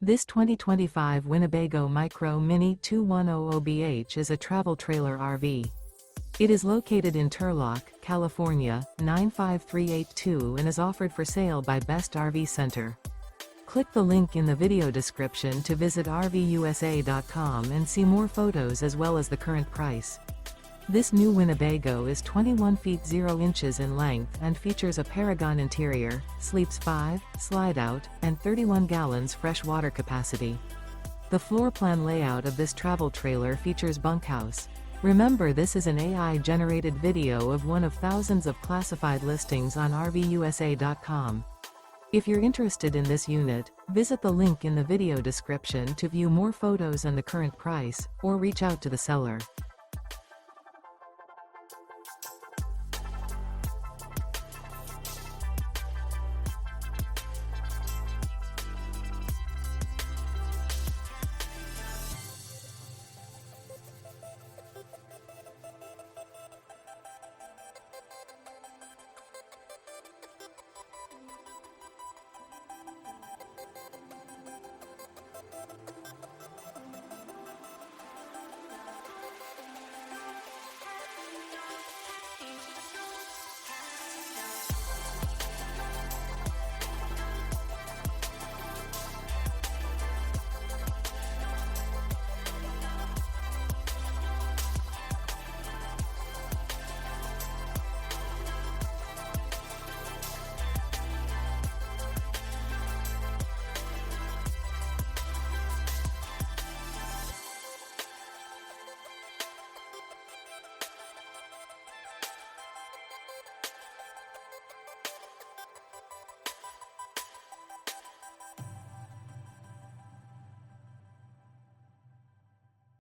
This 2025 Winnebago Micro Minnie 2100BH is a travel trailer RV. It is located in Turlock, California, 95382 and is offered for sale by Best RV Center. Click the link in the video description to visit RVUSA.com and see more photos as well as the current price. This new Winnebago is 21 feet 0 inches in length and features a Paragon interior, sleeps 5, slide-out, and 31 gallons fresh water capacity. The floor plan layout of this travel trailer features bunkhouse. Remember, this is an AI-generated video of one of thousands of classified listings on RVUSA.com. If you're interested in this unit, visit the link in the video description to view more photos and the current price, or reach out to the seller.